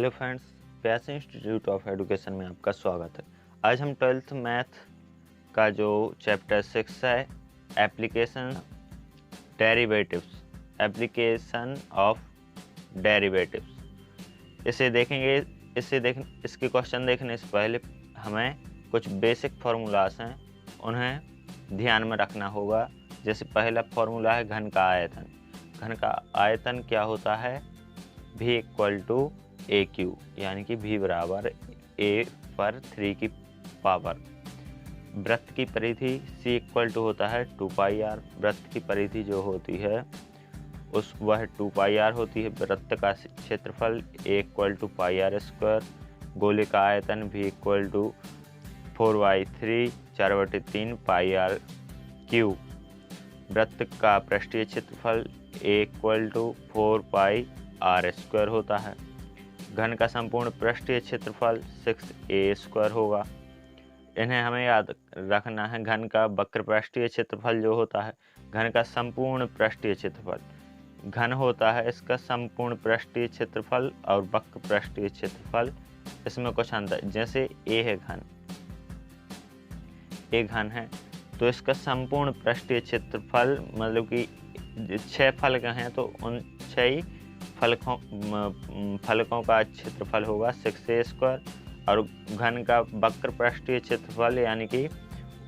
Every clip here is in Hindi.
Hello friends, Vyas institute of education में आपका स्वागत है। आज हम 12th मैथ का जो चैप्टर 6 है, एप्लीकेशन ऑफ डेरिवेटिव्स, इसे देखेंगे। इसके क्वेश्चन देखने से पहले हमें कुछ बेसिक फार्मूलाज हैं, उन्हें ध्यान में रखना होगा। जैसे पहला फार्मूला है घन का आयतन। घन का आयतन क्या होता है? v equal to A cube, यानी कि v बराबर a पर 3 की पावर। वृत्त की परिधि c इक्वल टू होता है 2 पाई आर। वृत्त की परिधि जो होती है वह 2 पाई आर होती है। वृत्त का क्षेत्रफल a equal to pi R square. गोले का आयतन v equal to 4/3 4/3 pi R cube. वृत्त का पृष्ठीय क्षेत्रफल a equal to 4 pi R square होता है। घन का संपूर्ण पृष्ठीय क्षेत्रफल 6a स्क्वायर होगा। इन्हें हमें याद रखना है। घन का वक्र पृष्ठीय क्षेत्रफल जो होता है, घन का संपूर्ण पृष्ठीय क्षेत्रफल, घन होता है इसका संपूर्ण पृष्ठीय क्षेत्रफल और वक्र पृष्ठीय क्षेत्रफल, इसमें कुछ अंतर। जैसे a है घन, a घन है तो इसका संपूर्ण पृष्ठीय क्षेत्रफल, मतलब कि 6 फलक हैं तो उन 6 फलकों का क्षेत्रफल होगा 6a स्क्वायर। और घन का वक्र पृष्ठीय क्षेत्रफल, यानी कि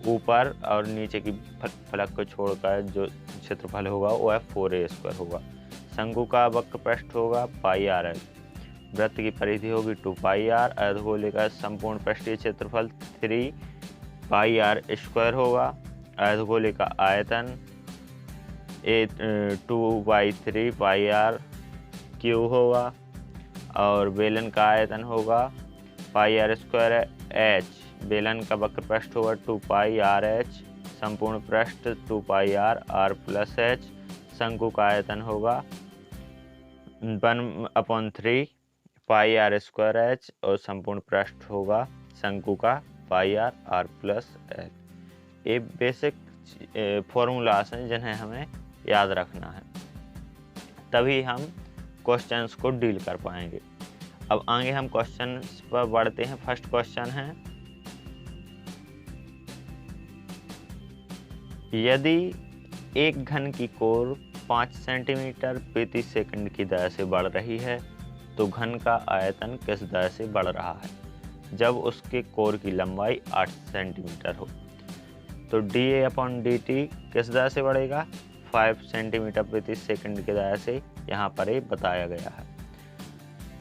ऊपर और नीचे की फलक को छोड़कर जो क्षेत्रफल होगा वह 4a स्क्वायर होगा। शंकु का वक्र पृष्ठ होगा पाई आर एल। वृत्त की परिधि होगी 2 पाई आर। अर्धगोले का संपूर्ण पृष्ठीय क्षेत्रफल 3 पाई आर स्क्वायर होगा। अर्धगोले का आयतन 2/3 पाई आर क्यू होगा। और बेलन का आयतन होगा पाई आर स्क्वायर एच। बेलन का वक्र पृष्ठ होगा 2 पाई आर एच। संपूर्ण पृष्ठ 2 pi are are plus H. शंकु का आयतन होगा 1/3 पाई आर स्क्वायर एच। और संपूर्ण पृष्ठ होगा शंकु का पाई आर आर प्लस एच। ये बेसिक फॉर्मूलास हैं जिन्हें हमें याद रखना है, तभी हम क्वेश्चंस को डील कर पाएंगे। अब आगे हम क्वेश्चंस पर बढ़ते हैं। फर्स्ट क्वेश्चन है, यदि एक घन की कोर 5 सेंटीमीटर प्रति सेकंड की दर से बढ़ रही है तो घन का आयतन किस दर से बढ़ रहा है जब उसके कोर की लंबाई 8 सेंटीमीटर हो? तो dA/dt किस दर से बढ़ेगा? 5 सेंटीमीटर प्रति सेकंड की दर से, यहाँ पर ये बताया गया है।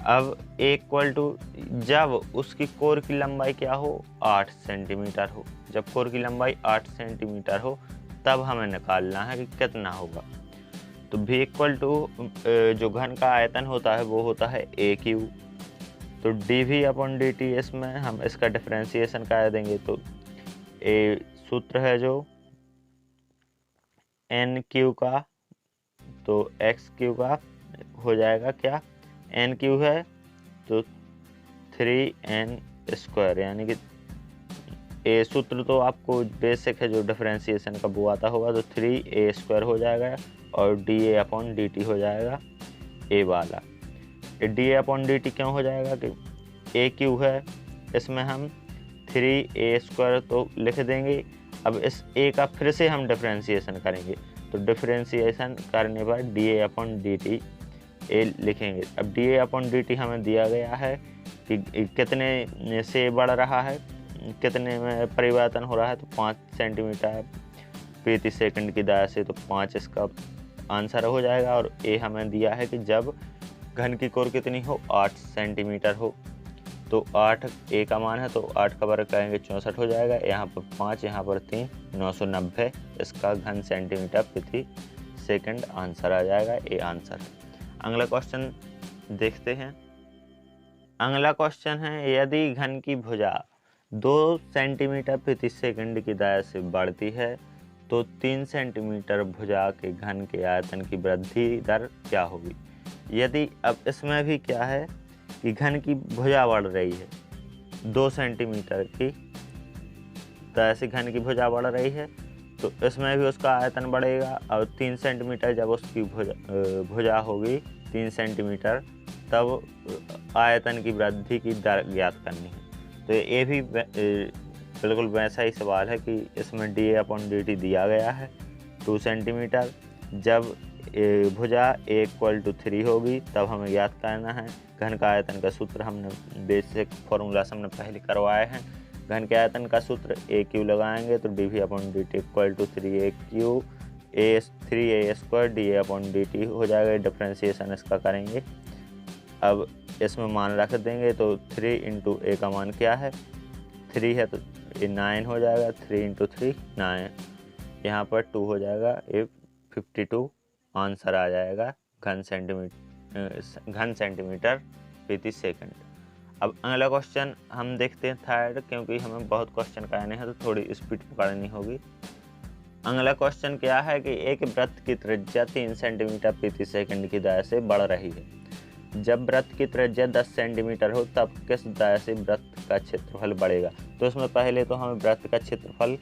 अब इक्वल टू, जब उसकी कोर की लंबाई क्या हो? 8 सेंटीमीटर हो। जब कोर की लंबाई 8 सेंटीमीटर हो तब हमें निकालना है कि कितना होगा। तो v इक्वल टू जो घन का आयतन होता है वो होता है a क्यू। तो dV/dt, इसमें हम इसका डिफरेंशिएशन कर देंगे तो सूत्र है जो n क्यू का, तो x क्यू का हो जाएगा क्या? n क्यू है तो 3n स्क्वायर, यानी कि ए सूत्र तो आपको बेसिक है जो डिफरेंशिएशन का वो आता होगा, तो 3a स्क्वायर हो जाएगा और dA/dt हो जाएगा a वाला। dA/dt क्यों हो जाएगा कि a क्यू है, इसमें हम 3a स्क्वायर तो लिख देंगे। अब इस a का फिर से हम डिफरेंशिएशन करेंगे, तो डिफरेंशिएशन करने पर dA/dt a लिखेंगे। अब dA/dt हमें दिया गया है कि कितने से बढ़ रहा है, कितने में परिवर्तन हो रहा है, तो 5 सेंटीमीटर प्रति सेकंड की दर से, तो 5 इसका आंसर हो जाएगा। और a हमें दिया है कि जब घन की कोर कितनी हो? 8 सेंटीमीटर हो। तो 8 a का मान है, तो 8 का वर्ग करेंगे 64 हो जाएगा। यहाँ पर 5, यहाँ पर 3, 990 इसका घन सेंटीमीटर प्रति सेकंड आंसर आ जाएगा। ये आंसर है। अगला क्वेश्चन देखते हैं। अगला क्वेश्चन है, यदि घन की भुजा 2 सेंटीमीटर प्रति सेकंड की दर से बढ़ती है तो 3 सेंटीमीटर भुजा के घन के आयतन की वृद्धि दर क्या होगी? यदि, अब इसमें भी क्या है कि घन की भुजा बढ़ रही है, 2 सेंटीमीटर की दर से घन की भुजा बढ़ रही है, तो इसमें भी उसका आयतन बढ़ेगा। और 3 सेंटीमीटर जब उसकी भुजा होगी 3 सेंटीमीटर तब आयतन की वृद्धि की दर ज्ञात करनी है। तो ये भी बिल्कुल वैसा ही सवाल है कि इसमें dA/dt दिया गया है 2 सेंटीमीटर। जब भुजा A=3 होगी तब हमें ज्ञात करना है। घन का आयतन का सूत्र हमने बेसिक फॉर्मूला से हमने पहले करवाए हैं। घन के आयतन का सूत्र AQ लगाएंगे तो dV/dt = 3AQ A3A² dA/dt हो जाएगा। डिफ्रेंशिएशन इसका करेंगे। अब इसमें मान रख देंगे तो 3 × A का मान क्या है, 3 है तो ये 9 हो जाएगा। 3 × 3 9, यहाँ पर 2 हो जाएगा। ये 52 आंसर आ जाएगा घन सेंटीमीटर प्रति सेकंड। अब अगला क्वेश्चन हम देखते हैं थर्ड, क्योंकि हमें बहुत क्वेश्चन करने हैं तो थोड़ी स्पीड पकड़नी होगी। अगला क्वेश्चन क्या है कि एक वृत्त की त्रिज्या 3 सेंटीमीटर प्रति सेकंड की दर से बढ़ रही है। जब वृत्त की त्रिज्या 10 सेंटीमीटर हो तब किस दर से वृत्त का क्षेत्रफल बढ़ेगा। तो इसमें पहले तो हमें वृत्त का क्षेत्रफल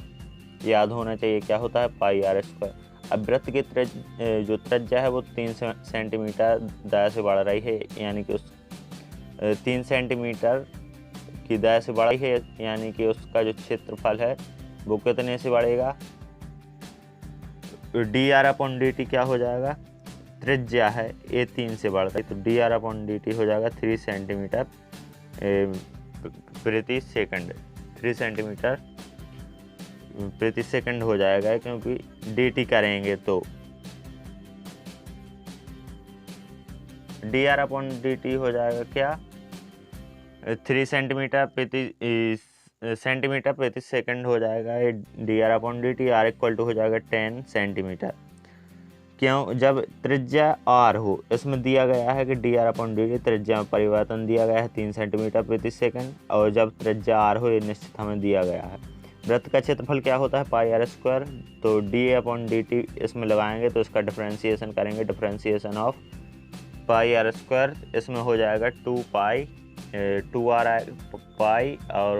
याद होना चाहिए, क्या होता है πr²। अब वृत्त की जो त्रिज्या है वो 3 सेंटीमीटर दर से बढ़ रही है, यानी कि उस 3 सेंटीमीटर की दर से बढ़ी है, यानी कि उसका जो क्षेत्रफल है वो कितने से बढ़ेगा। dR/dt क्या हो जाएगा, त्रिज्या है ये 3 से बढ़ रही, तो dR/dt हो जाएगा 3 सेंटीमीटर प्रति सेकंड। 3 सेंटीमीटर प्रति सेकंड हो जाएगा, क्योंकि dt करेंगे तो dR/dt हो जाएगा क्या, 3 सेंटीमीटर प्रति सेकंड हो जाएगा। ये dR/dt R हो जाएगा 10 सेंटीमीटर। क्यों, जब त्रिज्या r हो, इसमें दिया गया है कि dR/dt त्रिज्या में परिवर्तन दिया गया है 3 सेंटीमीटर प्रति सेकंड, और जब त्रिज्या r हो ये निश्चित हमें दिया गया है। वृत्त का क्षेत्रफल क्या होता है πr², तो dA/dt इसमें लगाएंगे तो इसका डिफ्रेंशिएशन करेंगे। डिफ्रेंशिएशन ऑफ πr², इसमें हो जाएगा 2r पाई और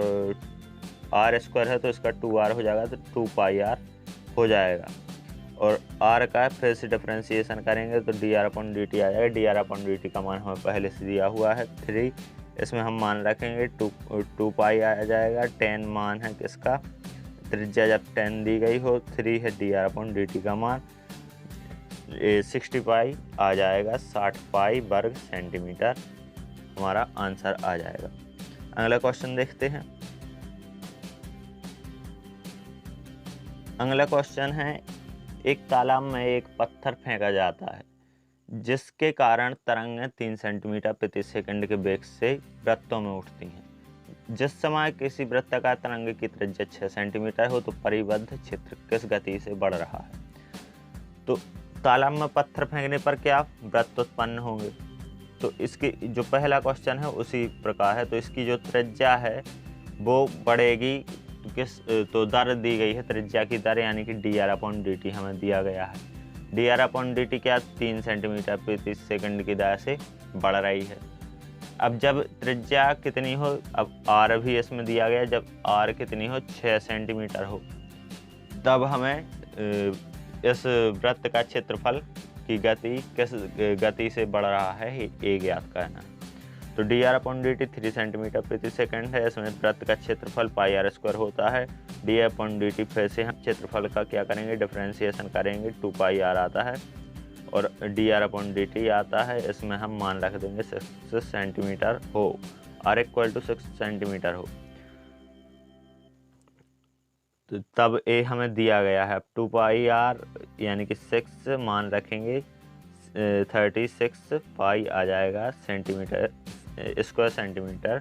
r² है तो इसका 2r हो जाएगा, तो 2πr हो जाएगा। और r का फिर से डिफ्रेंशिएशन करेंगे तो dR/dt आ जाएगा। dR/dt का मान हमें पहले से दिया हुआ है 3, इसमें हम मान रखेंगे 2π आ जाएगा। 10 मान है किसका, त्रिज्या जब 10 दी गई हो, 3 है dR/dt का मान, 60 पाई आ जाएगा, 60 पाई वर्ग सेंटीमीटर हमारा आंसर आ जाएगा। अगला क्वेश्चन देखते हैं। अगला क्वेश्चन है, एक तालाब में एक पत्थर फेंका जाता है जिसके कारण तरंगें 3 सेंटीमीटर प्रति सेकंड के वेग से वृत्तों में उठती हैं। जिस समय किसी वृत्ताकार तरंग की त्रिज्या 6 सेंटीमीटर हो तो परिबद्ध क्षेत्र किस गति से बढ़ रहा है। तो तालाब में पत्थर फेंकने पर क्या वृत्त उत्पन्न होंगे, तो इसकी जो पहला क्वेश्चन है उसी प्रकार है। तो इसकी जो त्रिज्या है वो बढ़ेगी, तो दर दी गई है, त्रिज्या की दर, यानी कि dR/dt हमें दिया गया है। dR/dt क्या 3 सेंटीमीटर प्रति सेकंड की दर से बढ़ रही है। अब जब त्रिज्या कितनी हो, अब r भी इसमें दिया गया, जब r कितनी हो 6 सेंटीमीटर हो तब हमें इस वृत्त का क्षेत्रफल की गति किस गति से बढ़ रहा है ये ज्ञात करना है। तो dR/dt 3 सेंटीमीटर प्रति सेकंड है, इसमें वृत्त का क्षेत्रफल πr² होता है। dA/dt फिर से हम क्षेत्रफल का क्या करेंगे, डिफ्रेंशिएशन करेंगे, 2πr आता है और dR/dt आता है, इसमें हम मान रख देंगे 6 सेंटीमीटर हो, r = 6 सेंटीमीटर हो, तो तब ए हमें दिया गया है। 2πr यानी कि 6 मान रखेंगे, 36 पाई आ जाएगा सेंटीमीटर स्क्वायर सेंटीमीटर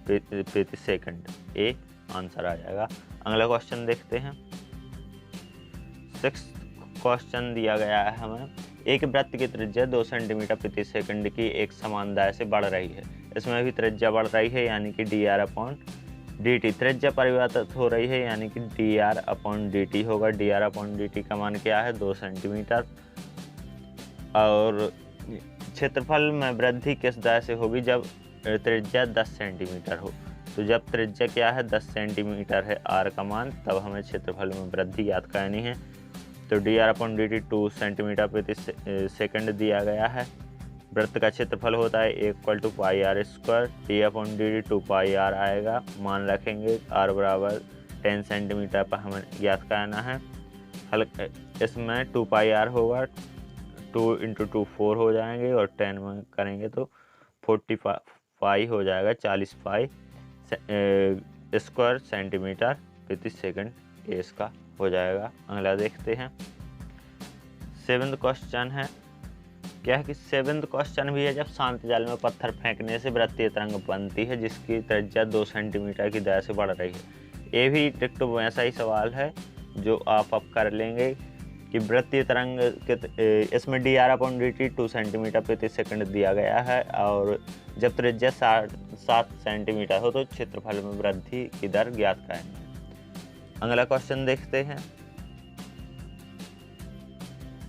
प्रति सेकंड, ए आंसर आ जाएगा। अगला क्वेश्चन देखते हैं। 6th क्वेश्चन दिया गया है हमें, एक वृत्त की त्रिज्या 2 सेंटीमीटर प्रति सेकंड की एक समान दर से बढ़ रही है। इसमें भी त्रिज्या बढ़ रही है, यानी कि dR/dt, त्रिज्या परिवर्तित हो रही है, यानी कि dR/dt होगा। dR/dt का मान क्या है, 2 सेंटीमीटर। और क्षेत्रफल में वृद्धि किस दर से होगी, जब त्रिज्या 10 सेंटीमीटर हो। तो जब त्रिज्या क्या है 10 सेंटीमीटर है r का मान, तब हमें क्षेत्रफल में वृद्धि याद करनी है। तो dR/dt 2 सेंटीमीटर प्रति सेकंड दिया गया है, वृत्त का क्षेत्रफल होता है equal to pi R square, D upon D T 2 pi R आएगा। मान रखेंगे आर बराबर 10 सेंटीमीटर पर हमें ज्ञात करना है। हल इसमें 2 पाई आर होगा, 2 इंटू 2 4 हो जाएंगे और 10 में करेंगे तो 45 हो जाएगा, 40 पाई स्क्वायर सेंटीमीटर प्रति सेकंड ये इसका हो जाएगा। अगला देखते हैं। 7th क्वेश्चन है क्या है कि 7th क्वेश्चन भी है, जब शांत जल में पत्थर फेंकने से वृत्तीय तरंग बनती है जिसकी त्रिज्या 2 सेंटीमीटर की दर से बढ़ रही है। ये भी डिक्टो वैसा ही सवाल है जो आप अब कर लेंगे कि वृत्तीय तरंग के इसमें D R upon D T 2 centimetre प्रति सेकंड दिया गया है और जब त्रिज्या 7 सेंटीमीटर हो तो क्षेत्रफल में वृद्धि की दर ज्ञात करेंगे। अगला क्वेश्चन देखते हैं।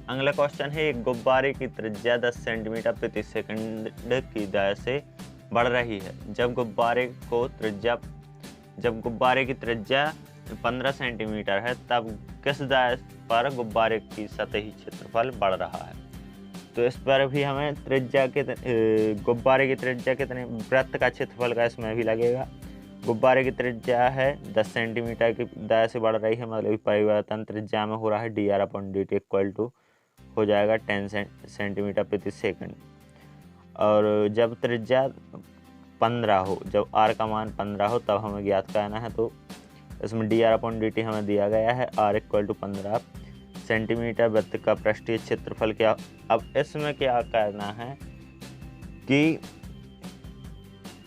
अगला क्वेश्चन है, एक गुब्बारे की त्रिज्या 10 सेंटीमीटर प्रति सेकंड की दर से बढ़ रही है। जब गुब्बारे की त्रिज्या 15 सेंटीमीटर है तब किस दर पर गुब्बारे की सतही क्षेत्रफल बढ़ रहा है। तो इस पर भी हमें गुब्बारे की त्रिज्या कितने, वृत्त का क्षेत्रफल का इसमें भी लगेगा। गुब्बारे की त्रिज्या है 10 सेंटीमीटर की दर से बढ़ रही है, मतलब परिवर्तन त्रिज्या में हो रहा है। D R upon D T equal to हो जाएगा 10 सेंटीमीटर प्रति सेकंड। और जब त्रिज्या 15 हो, जब आर का मान 15 हो तब हमें ज्ञात करना है। तो इसमें D R upon D T हमें दिया गया है, आर इक्वल टू 15 सेंटीमीटर। वृत्त का पृष्ठीय क्षेत्रफल क्या, अब इसमें क्या करना है कि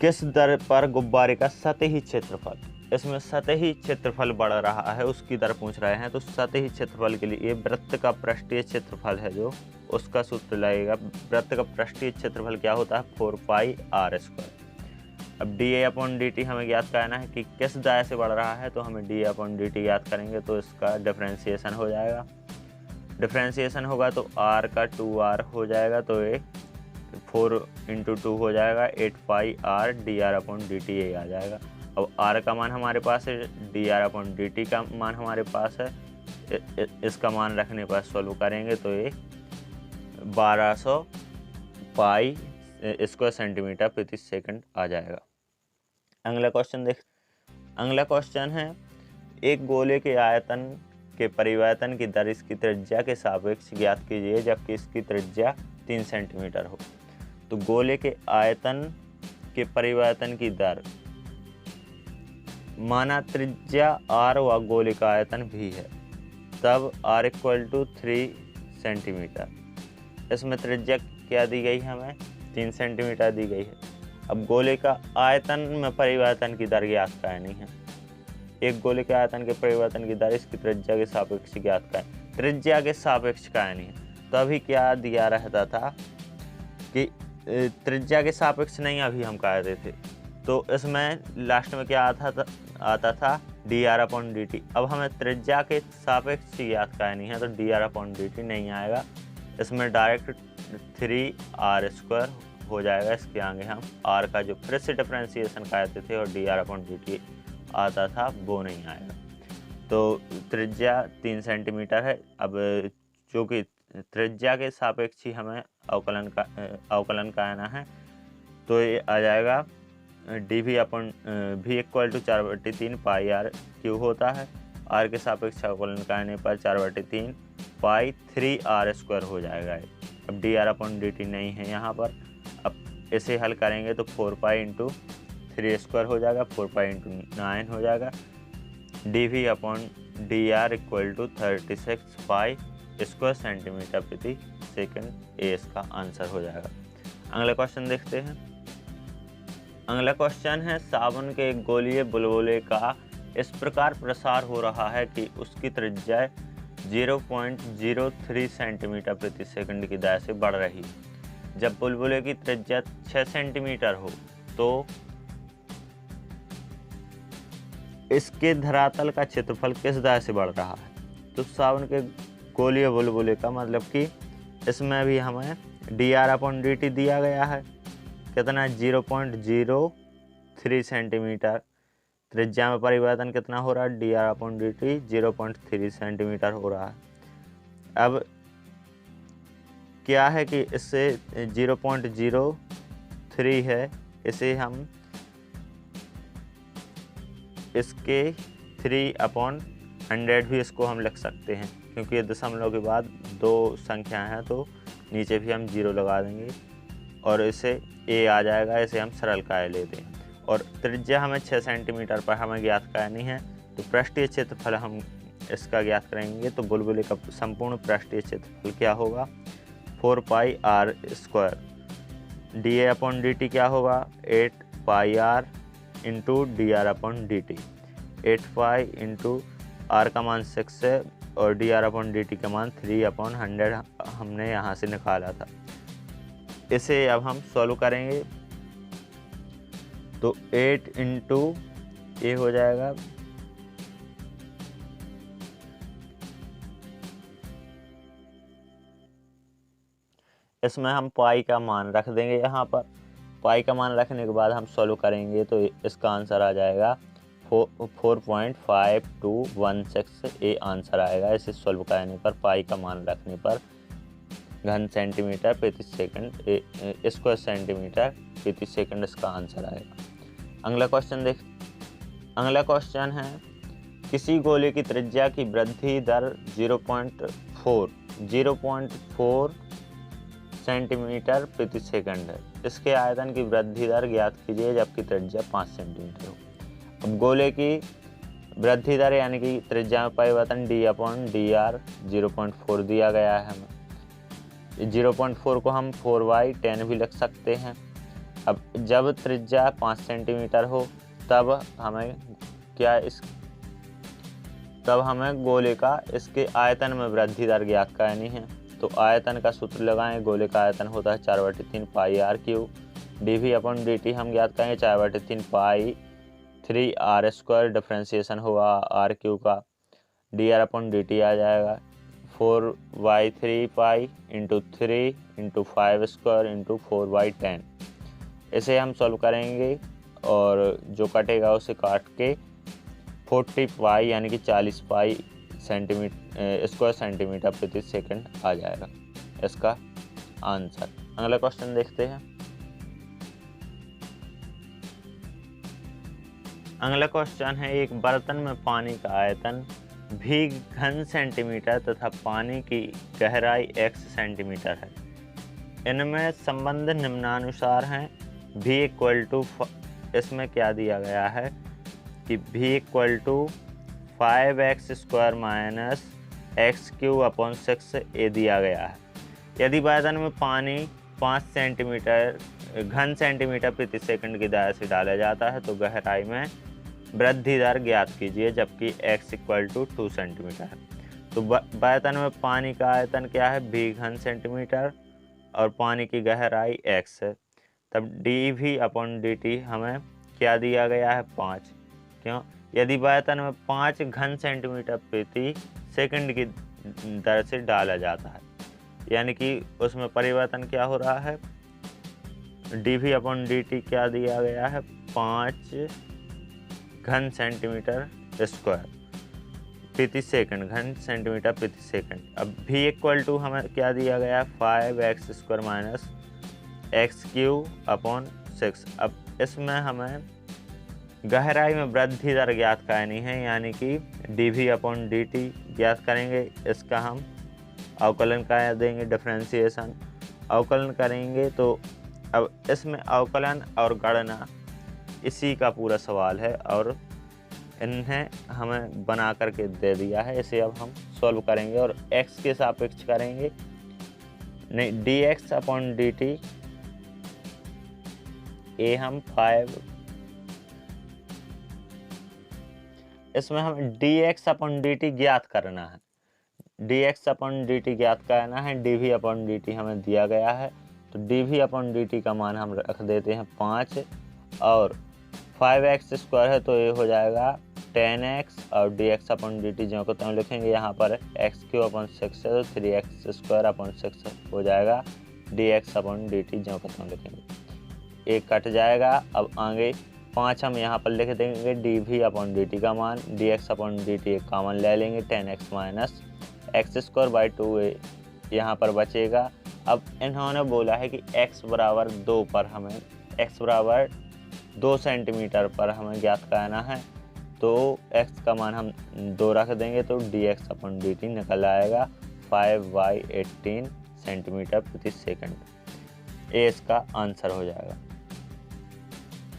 किस दर पर गुब्बारे का सतही क्षेत्रफल, इसमें सतही क्षेत्रफल बढ़ रहा है उसकी दर पूछ रहे हैं। तो सतही क्षेत्रफल के लिए वृत्त का पृष्ठीय क्षेत्रफल है जो उसका सूत्र लगेगा। वृत्त का पृष्ठीय क्षेत्रफल क्या होता है 4 पाई आर स्क्वायर। अब D A upon D T हमें ज्ञात करना है कि किस दर से बढ़ रहा है, तो हमें D A upon D T ज्ञात करेंगे तो इसका डिफरेंशिएशन हो जाएगा। डिफरेंशिएशन होगा तो आर का 2r हो जाएगा, तो ये 4 इंटू 2 हो जाएगा 8 pi R D R upon D T ये आ जाएगा। अब आर का मान हमारे पास है, D R upon D T का मान हमारे पास है। इसका मान रखने पर सॉल्व करेंगे तो ये 1200 पाई स्क्वायर सेंटीमीटर प्रति सेकंड आ जाएगा। अगला क्वेश्चन है, एक गोले के आयतन के परिवर्तन की दर इसकी त्रिज्या के सापेक्ष ज्ञात कीजिए जबकि इसकी त्रिज्या 3 सेंटीमीटर हो। तो गोले के आयतन के परिवर्तन की दर, माना त्रिज्या r व गोले का आयतन भी है, तब r इक्वल टू 3 सेंटीमीटर। इसमें त्रिज्या क्या दी गई है हमें 3 सेंटीमीटर दी गई है। अब गोले का आयतन में परिवर्तन की दर ज्ञात करनी है। एक गोले के आयतन के परिवर्तन की दर इसकी त्रिज्या के सापेक्ष ज्ञात करें, त्रिज्या के सापेक्ष करनी है। तो अभी क्या दिया रहता था कि त्रिज्या के सापेक्ष नहीं, अभी हम कहते थे। तो इसमें लास्ट में क्या आता था D R upon D T. अब हमें त्रिज्या के सापेक्ष ज्ञात करनी है तो D R upon D T नहीं आएगा, इसमें डायरेक्ट 3r स्क्वायर हो जाएगा। इसके आगे हम r का जो फिर से डिफरेंशिएशन करते थे और D R upon D T आता था वो नहीं आएगा। तो त्रिज्या 3 सेंटीमीटर है। अब चूँकि त्रिज्या के सापेक्ष ही हमें अवकलन करना है तो ये आ जाएगा डी वी अपॉन भी equal to 4/3 pi R cube होता है। आर के सापेक्ष अवकलन करने पर 4/3 पाई 3r स्क्वायर हो जाएगा। अब D R upon D T नहीं है यहाँ पर। अब इसे हल करेंगे तो 4 पाई इंटू 3 स्क्वायर हो जाएगा, 4 पाई इंटू 9 हो जाएगा। D V upon D R equal to 36 pi square centimetre प्रति सेकंड, ये इसका आंसर हो जाएगा। अगला क्वेश्चन देखते हैं। अगला क्वेश्चन है, साबुन के एक गोलीय बुलबुले का इस प्रकार प्रसार हो रहा है कि उसकी त्रिज्या 0.03 सेंटीमीटर प्रति सेकंड की दर से बढ़ रही है। जब बुलबुले की त्रिज्या 6 सेंटीमीटर हो तो इसके धरातल का क्षेत्रफल किस दर से बढ़ रहा है। तो साबुन के गोलीय बुलबुले का मतलब कि इसमें भी हमें D R upon D T दिया गया है, कितना 0.03 सेंटीमीटर। त्रिज्या में परिवर्तन कितना हो रहा है, D R upon D T 0.3 centimetre हो रहा है। अब क्या है कि इससे 0.03 है, इसे हम इसके 3/100 भी इसको हम लिख सकते हैं, क्योंकि ये दशमलव के बाद दो संख्या हैं तो नीचे भी हम 0 लगा देंगे और इसे a आ जाएगा। इसे हम सरल काय लेते हैं और त्रिज्या हमें 6 सेंटीमीटर पर हमें ज्ञात करनी है। तो पृष्ठीय क्षेत्रफल हम इसका ज्ञात करेंगे। तो बुलबुले का संपूर्ण पृष्ठीय क्षेत्रफल क्या होगा, 4πr²। dA/dt क्या होगा, 8πr into dr/dt। 8π into r का मान 6 है और dr/dt का मान 3/100 हमने यहाँ से निकाला था। इसे अब हम सॉल्व करेंगे तो 8 इंटू ए हो जाएगा, इसमें हम पाई का मान रख देंगे। यहाँ पर पाई का मान रखने के बाद हम सॉल्व करेंगे तो इसका आंसर आ जाएगा 4.5216 ए आंसर आएगा। इसे सॉल्व करने पर पाई का मान रखने पर घन सेंटीमीटर प्रति सेकंड स्क्वायर सेंटीमीटर प्रति सेकंड इसका आंसर आएगा। अगला क्वेश्चन है, किसी गोले की त्रिज्या की वृद्धि दर 0.4 सेंटीमीटर प्रति सेकंड है। इसके आयतन की वृद्धि दर ज्ञात कीजिए जबकि त्रिज्या 5 सेंटीमीटर हो। अब गोले की वृद्धि दर यानी कि त्रिज्या में परिवर्तन d/dr 0.4 दिया गया है हमें। 0.4 को हम 4/10 भी लिख सकते हैं। अब जब त्रिज्या 5 सेंटीमीटर हो तब हमें गोले का इसके आयतन में वृद्धि दर ज्ञात करनी है। तो आयतन का सूत्र लगाएं। गोले का आयतन होता है 4/3 πr3। dV/dt हम ज्ञात करेंगे 4/3 पाई 3r²। डिफ्रेंसिएशन होगा r³ का, dr/dt आ जाएगा 4/3 पाई इंटू 3 इंटू 5² इंटू 4/10। इसे हम सॉल्व करेंगे और जो कटेगा उसे काट के 40 पाई यानी कि 40 पाई स्क्वायर सेंटीमीटर प्रति सेकंड आ जाएगा इसका आंसर। अगला क्वेश्चन देखते हैं। अगला क्वेश्चन है, एक बर्तन में पानी का आयतन v घन सेंटीमीटर तथा पानी की गहराई x सेंटीमीटर है। इनमें संबंध निम्नानुसार हैं। v = इसमें क्या दिया गया है कि v = 5x² minus x³ a दिया गया है। यदि बर्तन में पानी 5 सेंटीमीटर घन सेंटीमीटर प्रति सेकंड की दर से डाला जाता है तो गहराई में वृद्धि दर ज्ञात कीजिए जबकि x = 2 सेंटीमीटर है। तो बर्तन में पानी का आयतन क्या है, v घन सेंटीमीटर और पानी की गहराई x है। तब dV/dt हमें क्या दिया गया है, 5। क्यों, यदि बर्तन में 5 घन सेंटीमीटर प्रति सेकंड की दर से डाला जाता है यानी कि उसमें परिवर्तन क्या हो रहा है, dV/dt क्या दिया गया है, 5 घन सेंटीमीटर स्क्वायर प्रति सेकंड, घन सेंटीमीटर प्रति सेकंड। अब v = हमें क्या दिया गया है, 5x² माइनस x³/6। अब इसमें हमें गहराई में वृद्धि दर ज्ञात करनी है यानी कि dV/dt ज्ञात करेंगे। इसका हम अवकलन कर देंगे, डिफरेंशिएशन अवकलन करेंगे। तो अब इसमें अवकलन और गणना इसी का पूरा सवाल है और इन्हें हमें बना करके दे दिया है। इसे अब हम सॉल्व करेंगे और x के सापेक्ष करेंगे। नहीं, dx/dt a हम 5, इसमें हमें dx/dt ज्ञात करना है। dx/dt ज्ञात करना है, dV/dt हमें दिया गया है तो dV/dt का मान हम रख देते हैं 5 और 5x² है तो ये हो जाएगा 10x और dx/dt जो को हम लिखेंगे यहाँ पर x³/6 है तो 3x²/6 हो जाएगा dx/dt जो को हम लिखेंगे, एक कट जाएगा। अब आगे 5 हम यहाँ पर लिख देंगे dV/dt का मान, dx/dt एक कॉमन ले लेंगे 10x माइनस x²/2 यहाँ पर बचेगा अब इन्होंने बोला है कि x बराबर 2 पर हमें x बराबर 2 सेंटीमीटर पर हमें ज्ञात करना है, तो x का मान हम 2 रख देंगे तो dx अपन dt निकल आएगा 5/18 सेंटीमीटर प्रति सेकंड। ये इसका आंसर हो जाएगा।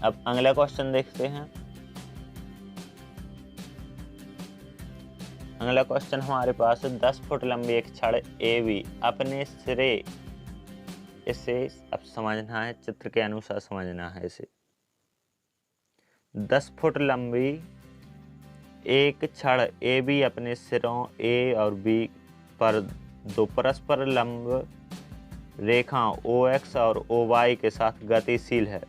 अब अगला क्वेश्चन देखते हैं। अगला क्वेश्चन हमारे पास है 10 फुट लंबी एक छड़ AB अपने सिरे, इसे अब समझना है, चित्र के अनुसार समझना है इसे। 10 फुट लंबी एक छड़ AB अपने सिरों A और B पर दो परस्पर लंब रेखाओं OX और OY के साथ गतिशील है।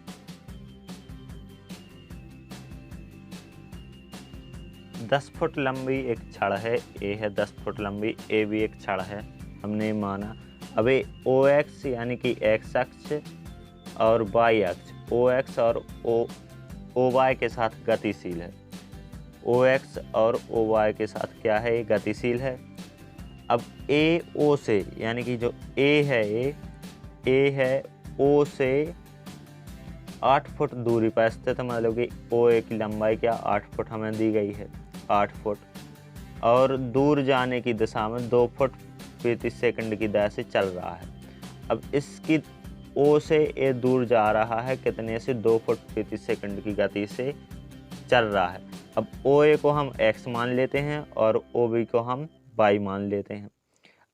दस फुट लंबी एक छड़ है, A है 10 फुट लंबी, AB एक छड़ है, हमने माना। अब OX यानी कि X अक्ष और Y अक्ष OX और OY के साथ गतिशील है। OX और OY के साथ क्या है, गतिशील है। अब AO से यानी कि जो A है O से 8 फुट दूरी पर स्थित, मतलब कि OA की लंबाई क्या 8 फुट हमें दी गई है, 8 फुट, और दूर जाने की दिशा में 2 फुट प्रति सेकंड की दर से चल रहा है। अब इसकी O से A दूर जा रहा है कितने से, 2 फुट प्रति सेकंड की गति से चल रहा है। अब OA को हम x मान लेते हैं और OB को हम y मान लेते हैं।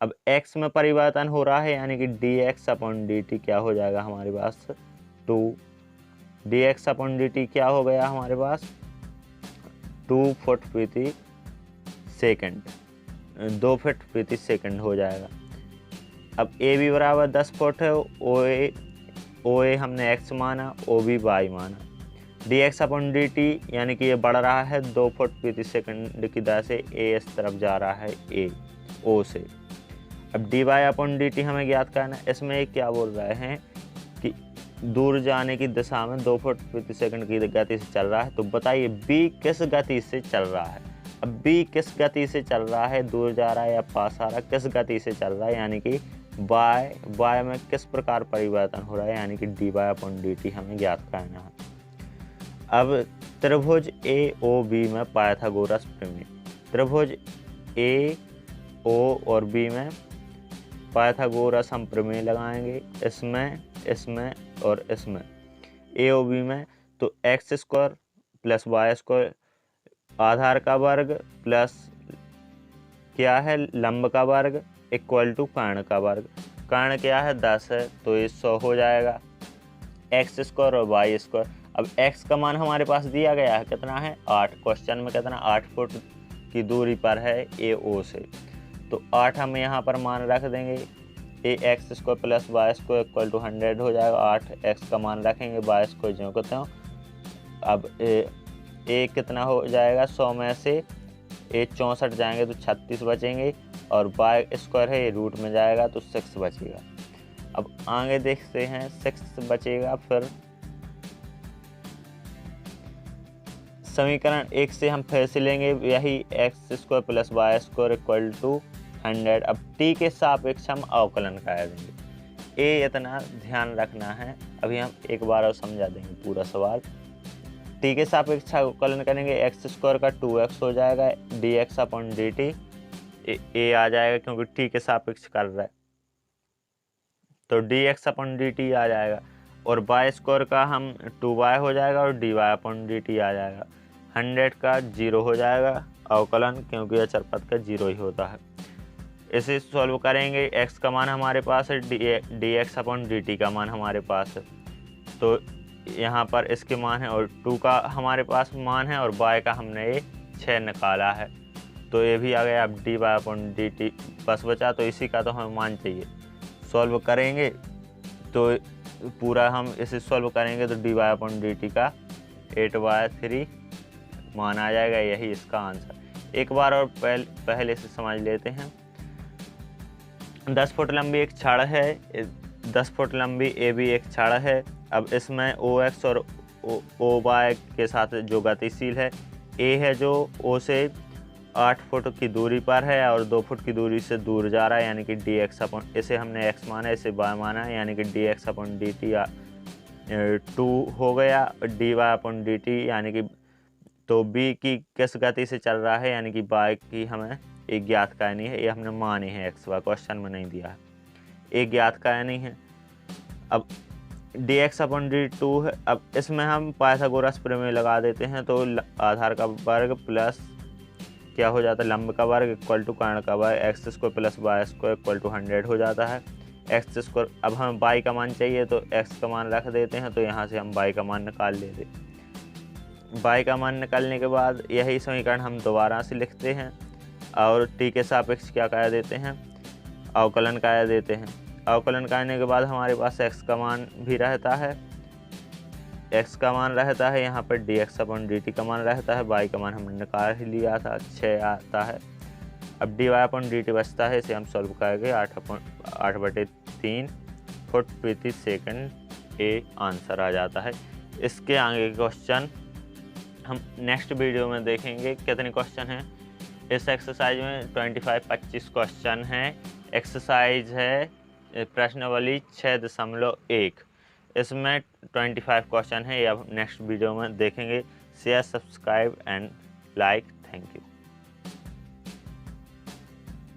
अब x में परिवर्तन हो रहा है यानी कि dx/dt क्या हो जाएगा हमारे पास 2, dx/dt क्या हो गया हमारे पास 2 फुट प्रति सेकंड, 2 फुट प्रति सेकंड हो जाएगा। अब AB बराबर 10 फुट है, OA हमने x माना, OB y माना। dx/dt यानी कि ये बढ़ रहा है 2 फुट प्रति सेकंड की दर से, A इस तरफ जा रहा है A O से। अब dy/dt हमें ज्ञात करना है। इसमें क्या बोल रहे हैं कि दूर जाने की दिशा में 2 फुट प्रति सेकंड की गति से चल रहा है, तो बताइए B किस गति से चल रहा है। अब B किस गति से चल रहा है, दूर जा रहा है या पास आ रहा है, किस गति से चल रहा है, यानी कि y में किस प्रकार परिवर्तन हो रहा है, यानी कि dy/dt हमें ज्ञात करना है। अब त्रिभुज AOB में पाइथागोरस प्रमेय, त्रिभुज AO और B में पाइथागोरस हम प्रमेय लगाएंगे, इसमें और इसमें। AOB में तो x² प्लस y² आधार का वर्ग प्लस क्या है लंब का वर्ग इक्वल टू कर्ण का वर्ग। कर्ण क्या है 10 है तो ये 100 हो जाएगा, x² और y²। अब x का मान हमारे पास दिया गया है कितना है 8, क्वेश्चन में कितना 8 फुट की दूरी पर है AO से, तो 8 हम यहाँ पर मान रख देंगे। x² plus y² equal to 100 हो जाएगा, 8x का मान रखेंगे, y² जो कहते हो। अब a कितना हो जाएगा 100 में से a 64 जाएंगे तो 36 बचेंगे, और y² है ये रूट में जाएगा तो 6 बचेगा। अब आगे देखते हैं 6 बचेगा, फिर समीकरण 1 से हम फिर से लेंगे यही x² plus y² equal to 100। अब t के सापेक्ष हम अवकलन कर देंगे। ए इतना ध्यान रखना है, अभी हम एक बार और समझा देंगे पूरा सवाल। t के सापेक्ष अवकलन करेंगे, x² का 2x हो जाएगा, dx/dt a आ जाएगा क्योंकि t के सापेक्ष कर रहा है, तो dx/dt आ जाएगा, और y² का हम 2y हो जाएगा और dy/dt आ जाएगा। 100 का 0 हो जाएगा अवकलन, क्योंकि अचर पद का 0 ही होता है। इसे सॉल्व करेंगे, x का मान हमारे पास है, dx/dt का मान हमारे पास है, तो यहाँ पर इसके मान है, और 2 का हमारे पास मान है, और y का हमने ये 6 निकाला है, तो ये भी आ गया। अब dy/dt बस बचा, तो इसी का तो हमें मान चाहिए। सॉल्व करेंगे तो पूरा हम इसे सॉल्व करेंगे तो dy/dt का 8/3 मान आ जाएगा, यही इसका आंसर। एक बार और पहले से समझ लेते हैं। 10 फुट लंबी एक छड़ है, 10 फुट लंबी AB एक छड़ है। अब इसमें OX और OY के साथ जो गतिशील है, A है जो O से 8 फुट की दूरी पर है और 2 फुट की दूरी से दूर जा रहा है, यानी कि dx अपॉन, इसे हमने x माना, इसे y माना है, यानी कि dx अपॉन dt या 2 हो गया, dy अपॉन dt यानी कि, तो b की किस गति से चल रहा है, यानी कि y की हमें एक ज्ञात करनी है, ये हमने मानी है x y, क्वेश्चन में नहीं दिया है, एक ज्ञात करनी है। अब dx अपॉन dt 2 है। अब इसमें हम पाइथागोरस प्रमेय लगा देते हैं, तो आधार का वर्ग प्लस क्या हो जाता है, लंब का वर्ग इक्वल टू कर्ण का वर्ग, X square plus Y square equal to 100 हो जाता है। एक्स स्क्वायर, अब हमें वाई का मान चाहिए तो एक्स का मान रख देते हैं, तो यहाँ से हम वाई का मान निकाल लेते। वाई का मान निकालने के बाद यही समीकरण हम दोबारा से लिखते हैं और टी के सापेक्ष क्या कर देते हैं, अवकलन कर देते हैं। अवकलन करने के बाद हमारे पास एक्स का मान भी रहता है, x का मान रहता है, यहाँ पर dx अपॉन dt का मान रहता है, y का मान हमने निकाल ही लिया था, 6 आता है। अब dy अपॉन dt बचता है, इसे हम सॉल्व करेंगे, 8/3 फुट प्रति सेकंड ये आंसर आ जाता है। इसके आगे क्वेश्चन हम नेक्स्ट वीडियो में देखेंगे। कितने क्वेश्चन हैं इस एक्सरसाइज में, 25 क्वेश्चन हैं। एक्सरसाइज है प्रश्नावली 6.1, इसमें 25 क्वेश्चन है, ये अब नेक्स्ट वीडियो में देखेंगे। Share, subscribe and like. Thank you.